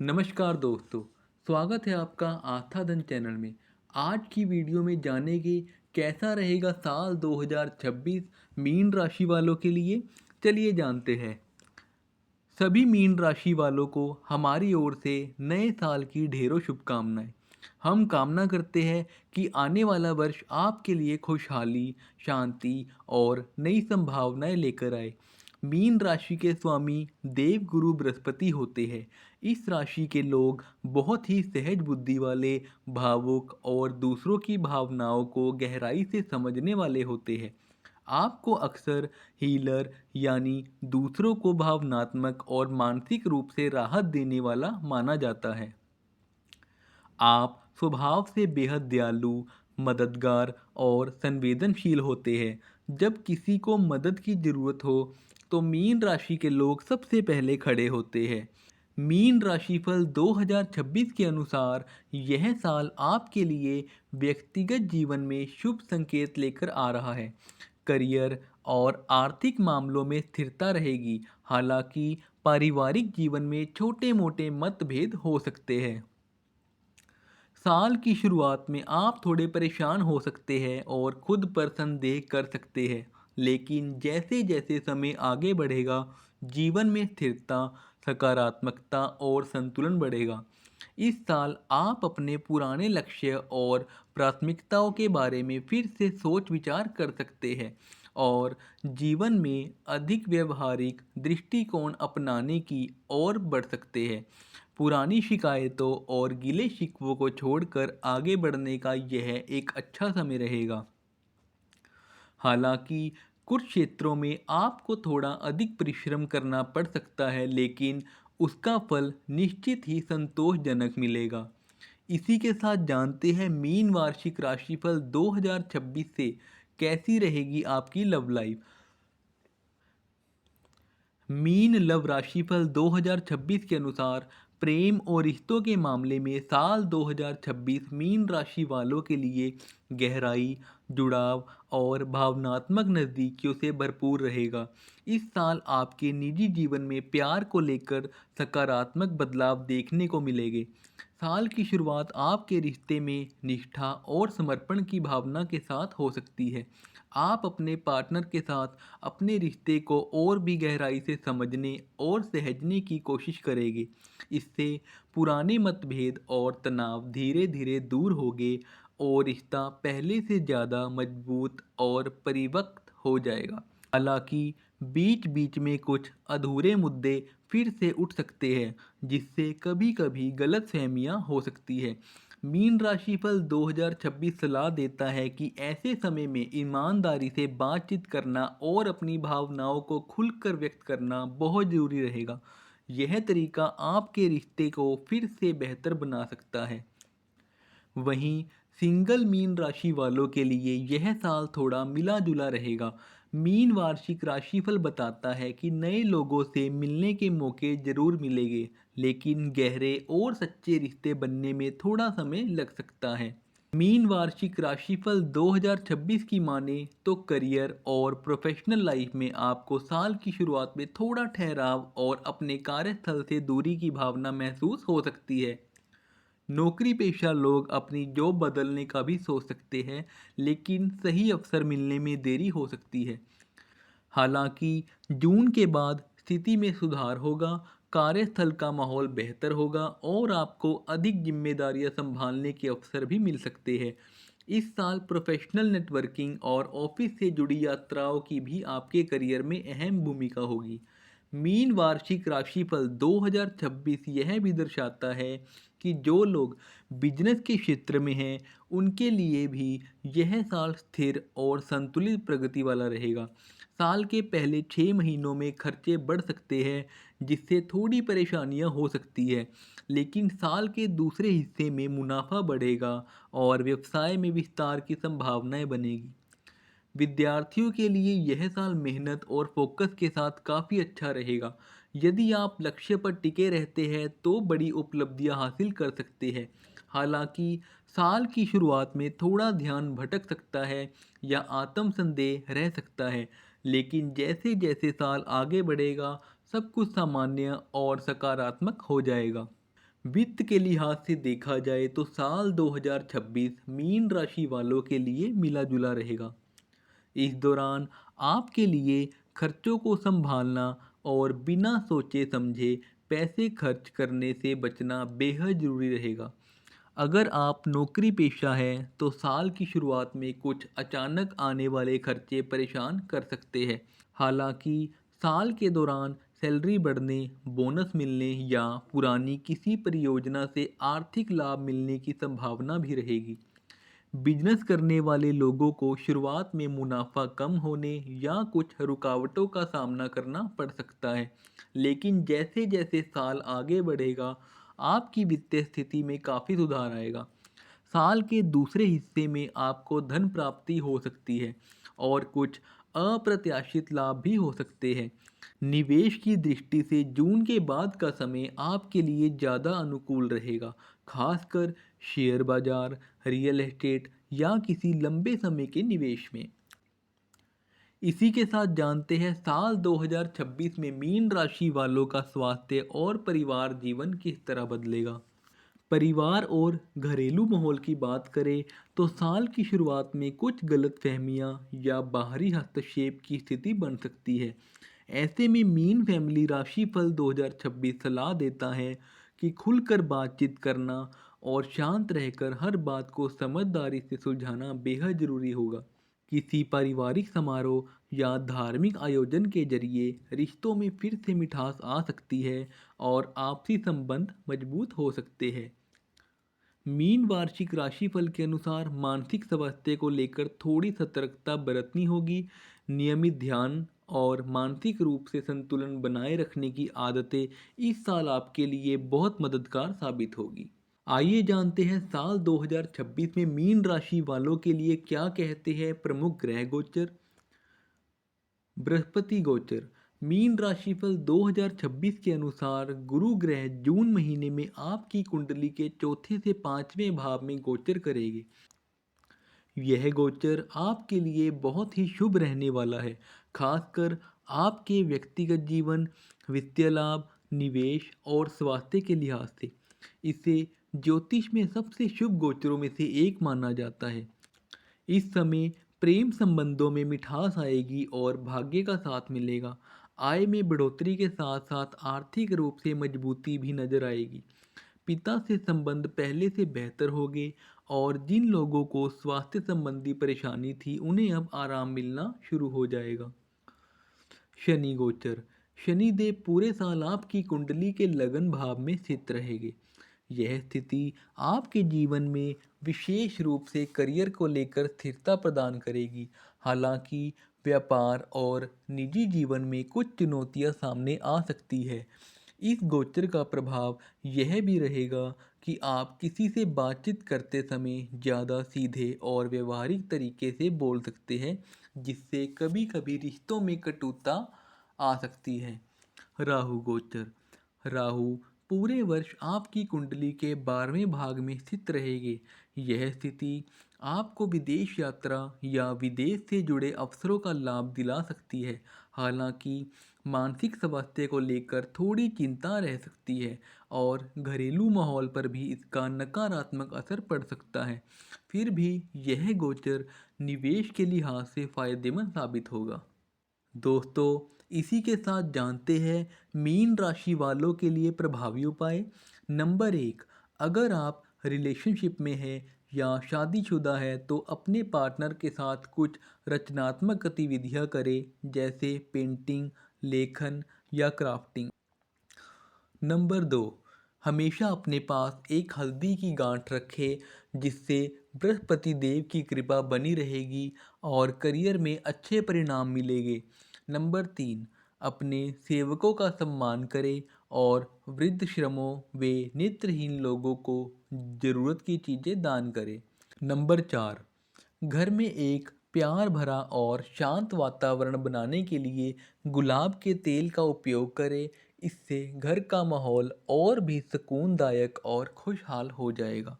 नमस्कार दोस्तों, स्वागत है आपका आस्था धन चैनल में। आज की वीडियो में जानेंगे कैसा रहेगा साल 2026 मीन राशि वालों के लिए। चलिए जानते हैं। सभी मीन राशि वालों को हमारी ओर से नए साल की ढेरों शुभकामनाएं। हम कामना करते हैं कि आने वाला वर्ष आपके लिए खुशहाली, शांति और नई संभावनाएं लेकर आए। मीन राशि के स्वामी देव गुरु बृहस्पति होते हैं। इस राशि के लोग बहुत ही सहज बुद्धि वाले, भावुक और दूसरों की भावनाओं को गहराई से समझने वाले होते हैं। आपको अक्सर हीलर यानी दूसरों को भावनात्मक और मानसिक रूप से राहत देने वाला माना जाता है। आप स्वभाव से बेहद दयालु, मददगार और संवेदनशील होते हैं। जब किसी को मदद की ज़रूरत हो तो मीन राशि के लोग सबसे पहले खड़े होते हैं। मीन राशिफल 2026 के अनुसार यह साल आपके लिए व्यक्तिगत जीवन में शुभ संकेत लेकर आ रहा है। करियर और आर्थिक मामलों में स्थिरता रहेगी, हालांकि पारिवारिक जीवन में छोटे मोटे मतभेद हो सकते हैं। साल की शुरुआत में आप थोड़े परेशान हो सकते हैं और खुद पर संदेह कर सकते हैं, लेकिन जैसे जैसे समय आगे बढ़ेगा, जीवन में स्थिरता, सकारात्मकता और संतुलन बढ़ेगा। इस साल आप अपने पुराने लक्ष्य और प्राथमिकताओं के बारे में फिर से सोच विचार कर सकते हैं और जीवन में अधिक व्यवहारिक दृष्टिकोण अपनाने की ओर बढ़ सकते हैं। पुरानी शिकायतों और गिले शिकवों को छोड़कर आगे बढ़ने का यह एक अच्छा समय रहेगा। हालांकि कुछ क्षेत्रों में आपको थोड़ा अधिक परिश्रम करना पड़ सकता है, लेकिन उसका फल निश्चित ही संतोषजनक मिलेगा। इसी के साथ जानते हैं मीन वार्षिक राशिफल 2026 से कैसी रहेगी आपकी लव लाइफ। मीन लव राशिफल 2026 के अनुसार प्रेम और रिश्तों के मामले में साल 2026 मीन राशि वालों के लिए गहराई, जुड़ाव और भावनात्मक नज़दीकियों से भरपूर रहेगा। इस साल आपके निजी जीवन में प्यार को लेकर सकारात्मक बदलाव देखने को मिलेंगे। साल की शुरुआत आपके रिश्ते में निष्ठा और समर्पण की भावना के साथ हो सकती है। आप अपने पार्टनर के साथ अपने रिश्ते को और भी गहराई से समझने और सहेजने की कोशिश करेंगे। इससे पुराने मतभेद और तनाव धीरे धीरे दूर होंगे और रिश्ता पहले से ज़्यादा मजबूत और परिपक्व हो जाएगा। हालांकि बीच बीच में कुछ अधूरे मुद्दे फिर से उठ सकते हैं, जिससे कभी कभी गलतफहमियां हो सकती है। मीन राशिफल 2026 सलाह देता है कि ऐसे समय में ईमानदारी से बातचीत करना और अपनी भावनाओं को खुलकर व्यक्त करना बहुत ज़रूरी रहेगा। यह तरीका आपके रिश्ते को फिर से बेहतर बना सकता है। वहीं सिंगल मीन राशि वालों के लिए यह साल थोड़ा मिला जुला रहेगा। मीन वार्षिक राशिफल बताता है कि नए लोगों से मिलने के मौके जरूर मिलेंगे, लेकिन गहरे और सच्चे रिश्ते बनने में थोड़ा समय लग सकता है। मीन वार्षिक राशिफल 2026 की माने तो करियर और प्रोफेशनल लाइफ में आपको साल की शुरुआत में थोड़ा ठहराव और अपने कार्यस्थल से दूरी की भावना महसूस हो सकती है। नौकरी पेशा लोग अपनी जॉब बदलने का भी सोच सकते हैं, लेकिन सही अवसर मिलने में देरी हो सकती है। हालांकि जून के बाद स्थिति में सुधार होगा, कार्यस्थल का माहौल बेहतर होगा और आपको अधिक जिम्मेदारियां संभालने के अवसर भी मिल सकते हैं। इस साल प्रोफेशनल नेटवर्किंग और ऑफिस से जुड़ी यात्राओं की भी आपके करियर में अहम भूमिका होगी। मीन वार्षिक राशिफल 2026 यह भी दर्शाता है कि जो लोग बिजनेस के क्षेत्र में हैं, उनके लिए भी यह साल स्थिर और संतुलित प्रगति वाला रहेगा। साल के पहले 6 महीनों में खर्चे बढ़ सकते हैं, जिससे थोड़ी परेशानियां हो सकती है, लेकिन साल के दूसरे हिस्से में मुनाफा बढ़ेगा और व्यवसाय में विस्तार की संभावनाएं बनेगी। विद्यार्थियों के लिए यह साल मेहनत और फोकस के साथ काफ़ी अच्छा रहेगा। यदि आप लक्ष्य पर टिके रहते हैं तो बड़ी उपलब्धियां हासिल कर सकते हैं। हालांकि साल की शुरुआत में थोड़ा ध्यान भटक सकता है या आत्म संदेह रह सकता है, लेकिन जैसे जैसे साल आगे बढ़ेगा, सब कुछ सामान्य और सकारात्मक हो जाएगा। वित्त के लिहाज से देखा जाए तो साल 2026 मीन राशि वालों के लिए मिला जुला रहेगा। इस दौरान आपके लिए खर्चों को संभालना और बिना सोचे समझे पैसे खर्च करने से बचना बेहद ज़रूरी रहेगा। अगर आप नौकरी पेशा हैं तो साल की शुरुआत में कुछ अचानक आने वाले खर्चे परेशान कर सकते हैं। हालांकि साल के दौरान सैलरी बढ़ने, बोनस मिलने या पुरानी किसी परियोजना से आर्थिक लाभ मिलने की संभावना भी रहेगी। बिजनेस करने वाले लोगों को शुरुआत में मुनाफा कम होने या कुछ रुकावटों का सामना करना पड़ सकता है, लेकिन जैसे जैसे साल आगे बढ़ेगा आपकी वित्तीय स्थिति में काफ़ी सुधार आएगा। साल के दूसरे हिस्से में आपको धन प्राप्ति हो सकती है और कुछ अप्रत्याशित लाभ भी हो सकते हैं। निवेश की दृष्टि से जून के बाद का समय आपके लिए ज़्यादा अनुकूल रहेगा, खासकर शेयर बाजार, रियल एस्टेट या किसी लंबे समय के निवेश में। इसी के साथ जानते हैं साल 2026 में मीन राशि वालों का स्वास्थ्य और परिवार जीवन किस तरह बदलेगा। परिवार और घरेलू माहौल की बात करें तो साल की शुरुआत में कुछ गलतफहमियां या बाहरी हस्तक्षेप की स्थिति बन सकती है। ऐसे में मीन फैमिली राशिफल 2026 सलाह देता है कि खुलकर बातचीत करना और शांत रहकर हर बात को समझदारी से सुलझाना बेहद ज़रूरी होगा। किसी पारिवारिक समारोह या धार्मिक आयोजन के जरिए रिश्तों में फिर से मिठास आ सकती है और आपसी संबंध मजबूत हो सकते हैं। मीन वार्षिक राशिफल के अनुसार मानसिक स्वास्थ्य को लेकर थोड़ी सतर्कता बरतनी होगी। नियमित ध्यान और मानसिक रूप से संतुलन बनाए रखने की आदतें इस साल आपके लिए बहुत मददगार साबित होगी। आइए जानते हैं साल 2026 में मीन राशि वालों के लिए क्या कहते हैं प्रमुख ग्रह गोचर। बृहस्पति गोचर। मीन राशिफल 2026 के अनुसार गुरु ग्रह जून महीने में आपकी कुंडली के चौथे से पांचवें भाव में गोचर करेगी। यह गोचर आपके लिए बहुत ही शुभ रहने वाला है, खासकर आपके व्यक्तिगत जीवन, वित्तीय लाभ, निवेश और स्वास्थ्य के लिहाज से। इसे ज्योतिष में सबसे शुभ गोचरों में से एक माना जाता है। इस समय प्रेम संबंधों में मिठास आएगी और भाग्य का साथ मिलेगा। आय में बढ़ोतरी के साथ साथ आर्थिक रूप से मजबूती भी नजर आएगी। पिता से संबंध पहले से बेहतर हो गए और जिन लोगों को स्वास्थ्य संबंधी परेशानी थी उन्हें अब आराम मिलना शुरू हो जाएगा। शनि गोचर। शनिदेव पूरे साल आपकी कुंडली के लगन भाव में स्थित रहेंगे। यह स्थिति आपके जीवन में विशेष रूप से करियर को लेकर स्थिरता प्रदान करेगी। हालांकि व्यापार और निजी जीवन में कुछ चुनौतियां सामने आ सकती है। इस गोचर का प्रभाव यह भी रहेगा कि आप किसी से बातचीत करते समय ज़्यादा सीधे और व्यवहारिक तरीके से बोल सकते हैं, जिससे कभी कभी रिश्तों में कटुता आ सकती है। राहु गोचर। राहु पूरे वर्ष आपकी कुंडली के 12वें भाग में स्थित रहेगी। यह स्थिति आपको विदेश यात्रा या विदेश से जुड़े अवसरों का लाभ दिला सकती है। हालांकि मानसिक स्वास्थ्य को लेकर थोड़ी चिंता रह सकती है और घरेलू माहौल पर भी इसका नकारात्मक असर पड़ सकता है। फिर भी यह गोचर निवेश के लिहाज से फायदेमंद साबित होगा। दोस्तों, इसी के साथ जानते हैं मीन राशि वालों के लिए प्रभावी उपाय। नंबर 1, अगर आप रिलेशनशिप में हैं या शादीशुदा है तो अपने पार्टनर के साथ कुछ रचनात्मक गतिविधियां करें, जैसे पेंटिंग, लेखन या क्राफ्टिंग। नंबर 2, हमेशा अपने पास एक हल्दी की गांठ रखें, जिससे बृहस्पति देव की कृपा बनी रहेगी और करियर में अच्छे परिणाम मिलेंगे। नंबर 3, अपने सेवकों का सम्मान करें और वृद्धाश्रमों व नेत्रहीन लोगों को ज़रूरत की चीज़ें दान करें। नंबर 4, घर में एक प्यार भरा और शांत वातावरण बनाने के लिए गुलाब के तेल का उपयोग करें। इससे घर का माहौल और भी सुकूनदायक और खुशहाल हो जाएगा।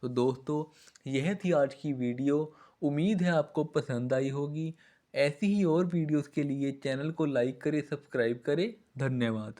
तो दोस्तों, यह थी आज की वीडियो। उम्मीद है आपको पसंद आई होगी। ऐसी ही और वीडियोस के लिए चैनल को लाइक करें, सब्सक्राइब करें। धन्यवाद।